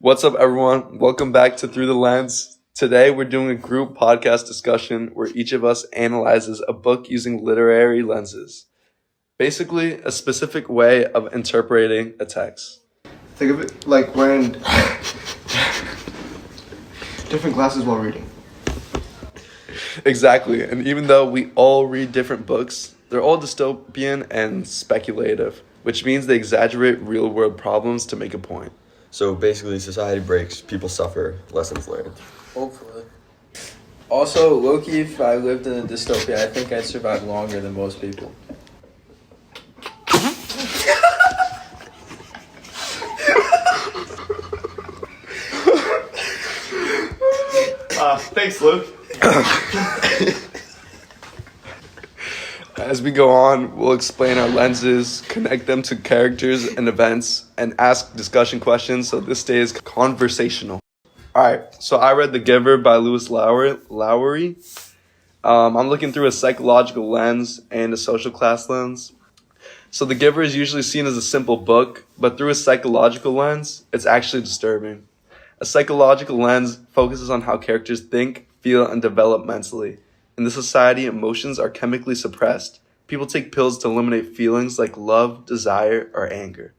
What's up, everyone? Welcome back to Through the Lens. Today, we're doing a group podcast discussion where each of us analyzes a book using literary lenses. Basically, a specific way of interpreting a text. Think of it like wearing different glasses while reading. Exactly, and even though we all read different books, they're all dystopian and speculative, which means they exaggerate real-world problems to make a point. So basically, society breaks, people suffer, lessons learned. Hopefully. Also, low-key, if I lived in a dystopia, I think I'd survive longer than most people. Thanks, Luke. As we go on, we'll explain our lenses, connect them to characters and events, and ask discussion questions so this stays conversational. Alright, so I read The Giver by Lewis Lowery. I'm looking through a psychological lens and a social class lens. So The Giver is usually seen as a simple book, but through a psychological lens, it's actually disturbing. A psychological lens focuses on how characters think, feel, and develop mentally. In this society, emotions are chemically suppressed. People take pills to eliminate feelings like love, desire, or anger.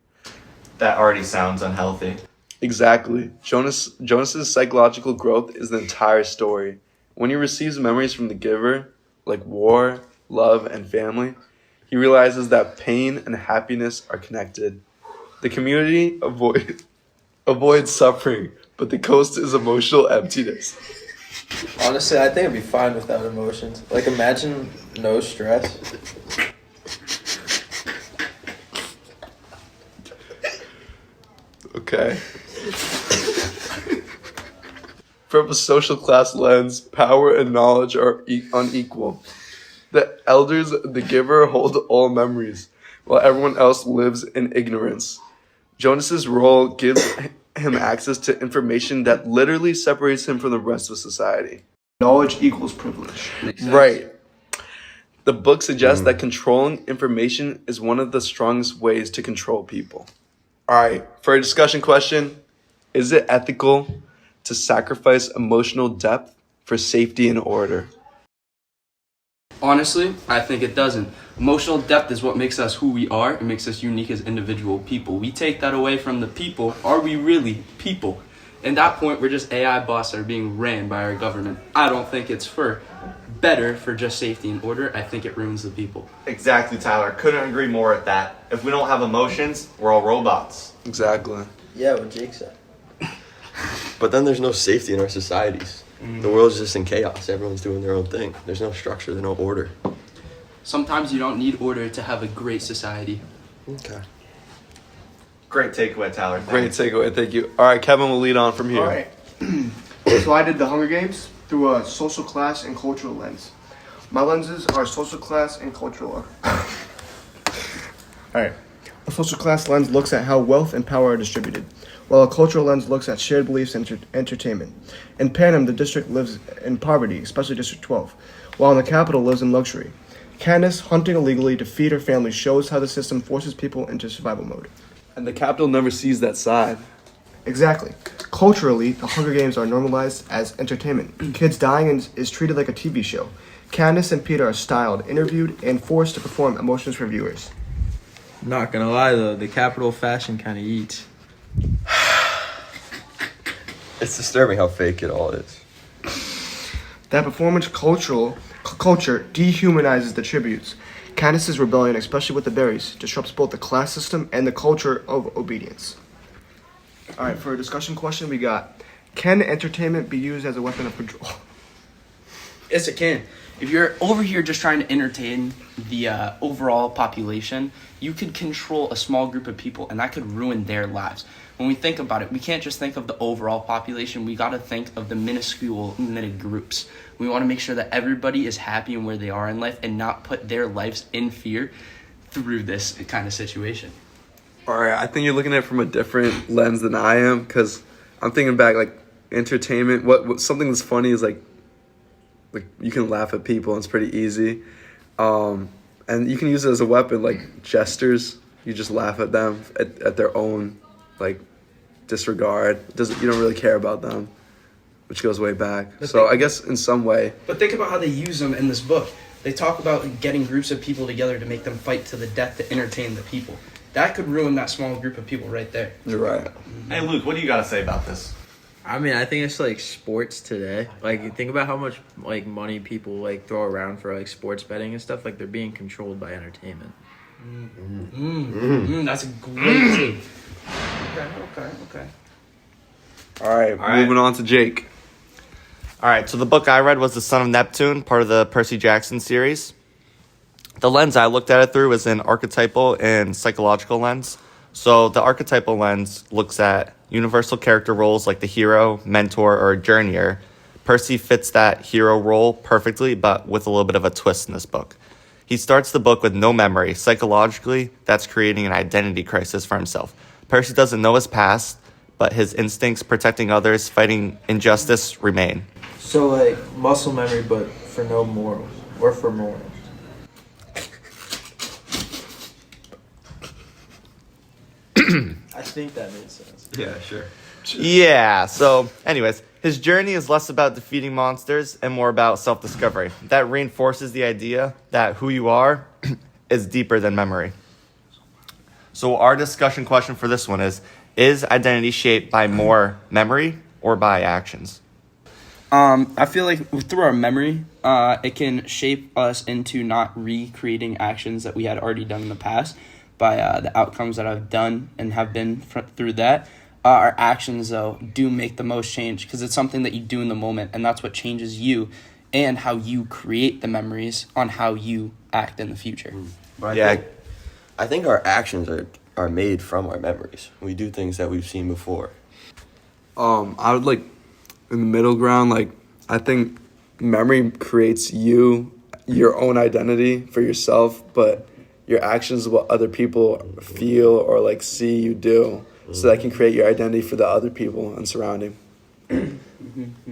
That already sounds unhealthy. Exactly. Jonas's psychological growth is the entire story. When he receives memories from the giver, like war, love, and family, he realizes that pain and happiness are connected. The community avoids suffering, but the coast is emotional emptiness. Honestly, I think I'd be fine without emotions. Like, imagine no stress. Okay. From a social class lens, power and knowledge are unequal. The elders, the giver, hold all memories, while everyone else lives in ignorance. Jonas's role gives him access to information that literally separates him from the rest of society. Knowledge equals privilege. Right. The book suggests that controlling information is one of the strongest ways to control people. All right, for a discussion question, is it ethical to sacrifice emotional depth for safety and order? Honestly, I think it doesn't. Emotional depth is what makes us who we are. It makes us unique as individual people. We take that away from the people. Are we really people? At that point, we're just AI bots that are being ran by our government. I don't think it's better for just safety and order. I think it ruins the people. Exactly, Tyler. Couldn't agree more at that. If we don't have emotions, we're all robots. Exactly. Yeah, what Jake said. But then there's no safety in our societies. The world's just in chaos. Everyone's doing their own thing. There's no structure, there's no order. Sometimes you don't need order to have a great society. Okay. Great takeaway, Tyler. Great takeaway, thank you. All right, Kevin will lead on from here. All right. So I did the Hunger Games through a social class and cultural lens. My lenses are social class and cultural. All right. A social class lens looks at how wealth and power are distributed, while a cultural lens looks at shared beliefs and entertainment. In Panem, the district lives in poverty, especially District 12, while in the capital lives in luxury. Candace, hunting illegally to feed her family, shows how the system forces people into survival mode. And the capital never sees that side. Exactly. Culturally, the Hunger Games are normalized as entertainment. Kids dying is treated like a TV show. Candace and Peter are styled, interviewed, and forced to perform emotions for viewers. Not gonna lie though, the capital fashion kind of eats. It's disturbing how fake it all is. That performance culture dehumanizes the tributes. Candace's rebellion, especially with the berries, disrupts both the class system and the culture of obedience. All right, for a discussion question, we got: can entertainment be used as a weapon of control? Yes, it can. If you're over here just trying to entertain the overall population, you could control a small group of people, and that could ruin their lives. When we think about it, we can't just think of the overall population. We got to think of the minuscule groups. We want to make sure that everybody is happy in where they are in life and not put their lives in fear through this kind of situation. All right, I think you're looking at it from a different lens than I am, because I'm thinking back, like, entertainment. What something that's funny is like you can laugh at people and it's pretty easy. And you can use it as a weapon, like gestures. You just laugh at them at their own, like, disregard. You don't really care about them, which goes way back. But So I guess in some way, But think about how they use them in this book. They talk about getting groups of people together to make them fight to the death to entertain the people. That could ruin that small group of people right there. you're right. Hey, Luke, what do you got to say about this? I mean, I think it's like sports today. Like, you think about how much like money people like throw around for like sports betting and stuff. Like, they're being controlled by entertainment. That's a great take. Okay. All right, right. moving on to Jake. All right, so the book I read was The Son of Neptune, part of the Percy Jackson series. The lens I looked at it through is an archetypal and psychological lens. So the archetypal lens looks at universal character roles like the hero, mentor, or journeyer. Percy fits that hero role perfectly, but with a little bit of a twist in this book. He starts the book with no memory. Psychologically, that's creating an identity crisis for himself. Percy doesn't know his past, but his instincts protecting others, fighting injustice remain. So like muscle memory, but for no morals or for morals. I think that made sense. Yeah, sure. Yeah, so anyways, his journey is less about defeating monsters and more about self-discovery. That reinforces the idea that who you are is deeper than memory. So our discussion question for this one is identity shaped by more memory or by actions? I feel like through our memory, it can shape us into not recreating actions that we had already done in the past by the outcomes that I've done and have been through that. Our actions, though, do make the most change because it's something that you do in the moment, and that's what changes you and how you create the memories on how you act in the future. But Yeah. I think our actions are made from our memories. We do things that we've seen before. I would like in the middle ground. Like I think memory creates your own identity for yourself, but your actions, what other people feel or like see you do. So that can create your identity for the other people and surrounding.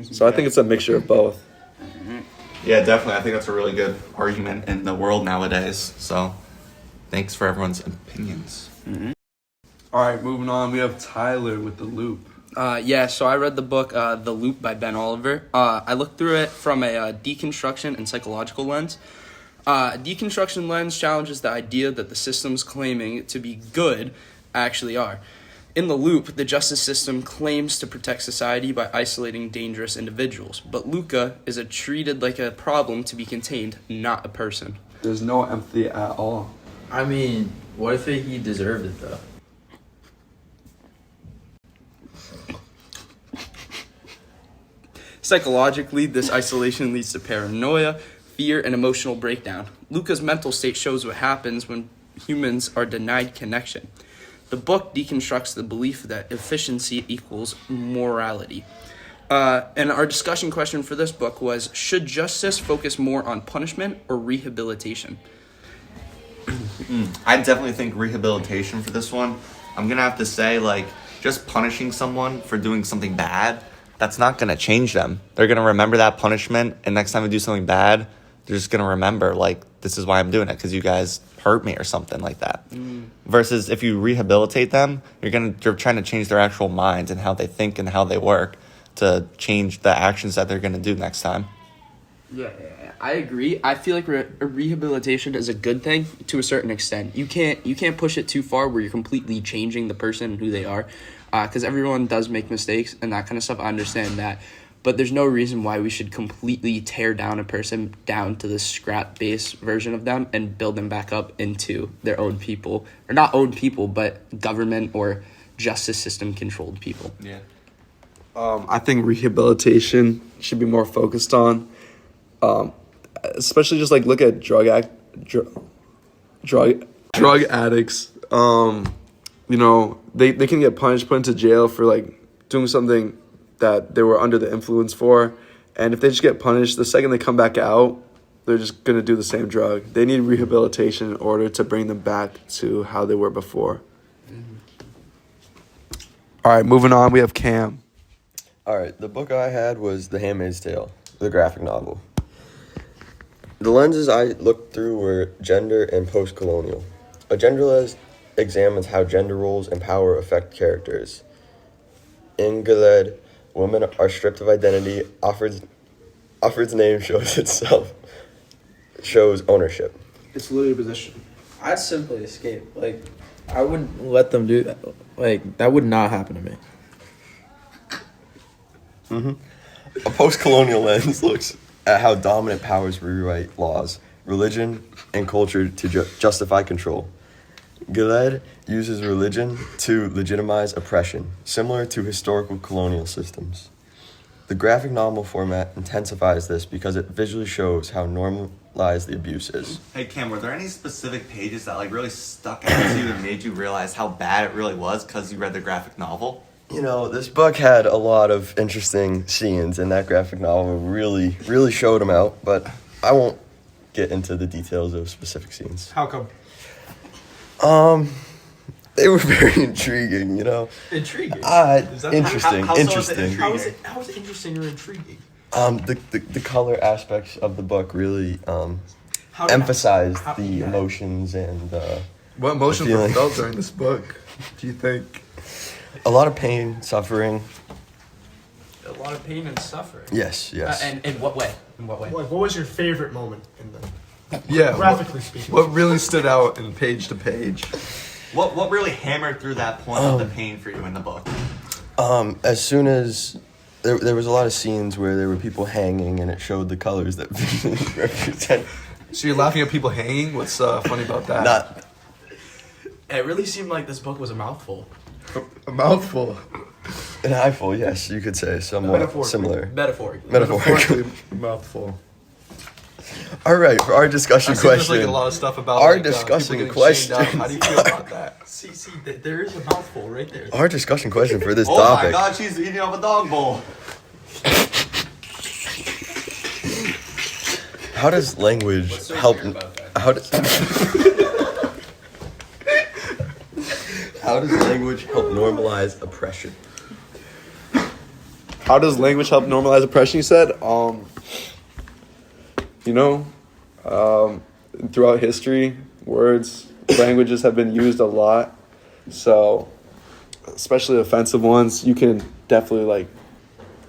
So I think it's a mixture of both. Yeah, definitely. I think that's a really good argument in the world nowadays. So thanks for everyone's opinions. All right, moving on. We have Tyler with The Loop. So I read the book The Loop by Ben Oliver. I looked through it from a deconstruction and psychological lens. Deconstruction lens challenges the idea that the systems claiming to be good actually are. In The Loop, the justice system claims to protect society by isolating dangerous individuals, but Luca is treated like a problem to be contained, not a person. There's no empathy at all. I mean, what if he deserved it though? Psychologically, this isolation leads to paranoia, fear, and emotional breakdown. Luca's mental state shows what happens when humans are denied connection. The book deconstructs the belief that efficiency equals morality. And our discussion question for this book was, should justice focus more on punishment or rehabilitation? I definitely think rehabilitation for this one. I'm going to have to say, like, just punishing someone for doing something bad, that's not going to change them. They're going to remember that punishment, and next time they do something bad, they're just going to remember, like, this is why I'm doing it, because you guys hurt me or something like that. Versus if you rehabilitate them, you're trying to change their actual minds and how they think and how they work to change the actions that they're going to do next time. Yeah, I agree. I feel like rehabilitation is a good thing to a certain extent. You can't push it too far where you're completely changing the person and who they are, because everyone does make mistakes and that kind of stuff. I understand that. But there's no reason why we should completely tear down a person down to the scrap-based version of them and build them back up into their own people. Or not own people, but government or justice system-controlled people. Yeah. I think rehabilitation should be more focused on, especially just like look at drug addicts. You know, they can get punished, put into jail for like doing something that they were under the influence for, and if they just get punished, the second they come back out, they're just gonna do the same drug. They need rehabilitation in order to bring them back to how they were before. All right, moving on. We have Cam. All right, the book I had was The Handmaid's Tale, the graphic novel. The lenses I looked through were gender and post-colonial. A genderless examines how gender roles and power affect characters. In Gilead, women are stripped of identity. Offred's name shows ownership. It's literally a position. I'd simply escape. Like, I wouldn't let them do that. Like, that would not happen to me. A post-colonial lens looks at how dominant powers rewrite laws, religion, and culture to justify control. Gilead uses religion to legitimize oppression, similar to historical colonial systems. The graphic novel format intensifies this because it visually shows how normalized the abuse is. Hey Cam, were there any specific pages that like really stuck out to you and made you realize how bad it really was because you read the graphic novel? You know, this book had a lot of interesting scenes, and that graphic novel really showed them out, but I won't get into the details of specific scenes. How come? They were very intriguing, you know. Intriguing. Interesting. How is it interesting or intriguing? The color aspects of the book really emphasized the emotions and What emotions were feeling. felt during this book, do you think? a lot of pain, suffering. A lot of pain and suffering. Yes. And in what way? Like, what was your favorite moment in the Yeah. graphically speaking? What really stood out in page to page? What really hammered through that point of the pain for you in the book? As soon as there was a lot of scenes where there were people hanging, and it showed the colors that represent. So you're laughing at people hanging? What's funny about that? Not It really seemed like this book was a mouthful. a mouthful. an eyeful, yes, you could say, somewhat Metaphorically. similar. Metaphorically. Metaphorically. Mouthful. All right, for our discussion I've seen there's question. like a lot of stuff about Our like, discussion people getting chained up. question. How do you feel about that? See, there is a mouthful right there. Our discussion question for this Oh topic. my god, she's eating off a dog bowl. How does language What's so help? weird about that? How does language help normalize oppression? How does language help normalize oppression? You said, throughout history, languages have been used a lot. So, especially offensive ones, you can definitely like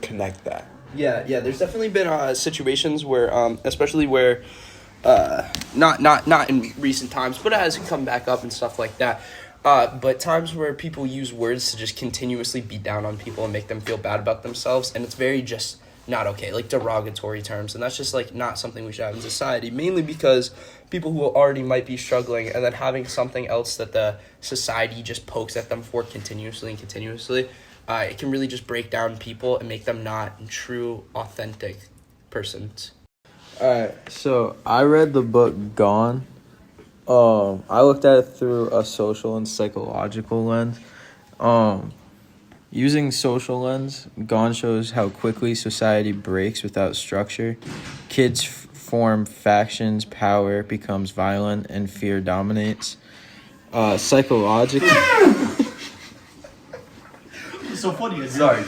connect that. Yeah. There's definitely been situations where, especially where, not in recent times, but it has come back up and stuff like that. But times where people use words to just continuously beat down on people and make them feel bad about themselves, and it's very just not okay, like derogatory terms, and that's just like not something we should have in society, mainly because people who already might be struggling and then having something else that the society just pokes at them for continuously, it can really just break down people and make them not true, authentic persons. Alright, so I read the book Gone. I looked at it through a social and psychological lens. Using social lens, Gone shows how quickly society breaks without structure. Kids form factions, power becomes violent, and fear dominates. Psychologically... So funny. Sorry,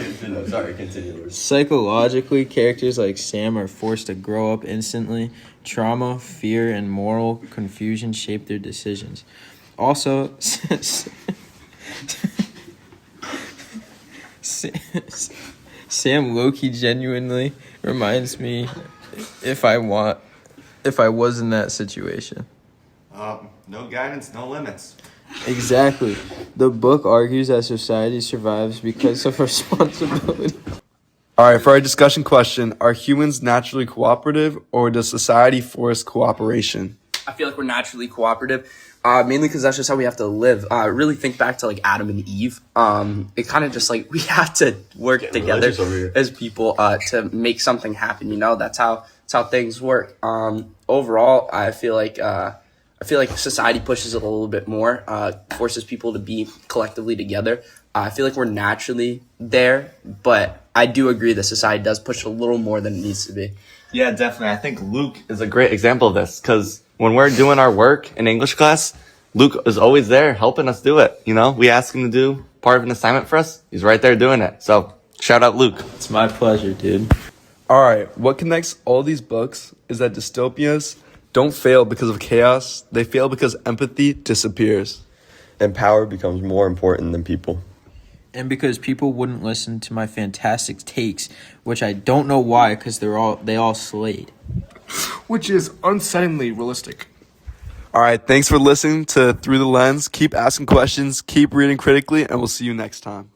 continue. Psychologically, characters like Sam are forced to grow up instantly. Trauma, fear, and moral confusion shape their decisions. Also, Sam low-key genuinely reminds me if I was in that situation. No guidance, no limits. Exactly. The book argues that society survives because of responsibility. All right, for our discussion question, are humans naturally cooperative or does society force cooperation? I feel like we're naturally cooperative, mainly because that's just how we have to live. Really think back to like Adam and Eve. It kind of just like we have to work together as people to make something happen. You know, that's how things work. Overall, I feel like society pushes it a little bit more, forces people to be collectively together. I feel like we're naturally there, but I do agree that society does push a little more than it needs to be. Yeah, definitely. I think Luke is a great example of this because when we're doing our work in English class, Luke is always there helping us do it. You know, we ask him to do part of an assignment for us. He's right there doing it. So shout out Luke. It's my pleasure, dude. All right, what connects all these books is that dystopias don't fail because of chaos. They fail because empathy disappears. And power becomes more important than people. And because people wouldn't listen to my fantastic takes, which I don't know why, because they all slayed. Which is unsettlingly realistic. All right, thanks for listening to Through the Lens. Keep asking questions, keep reading critically, and we'll see you next time.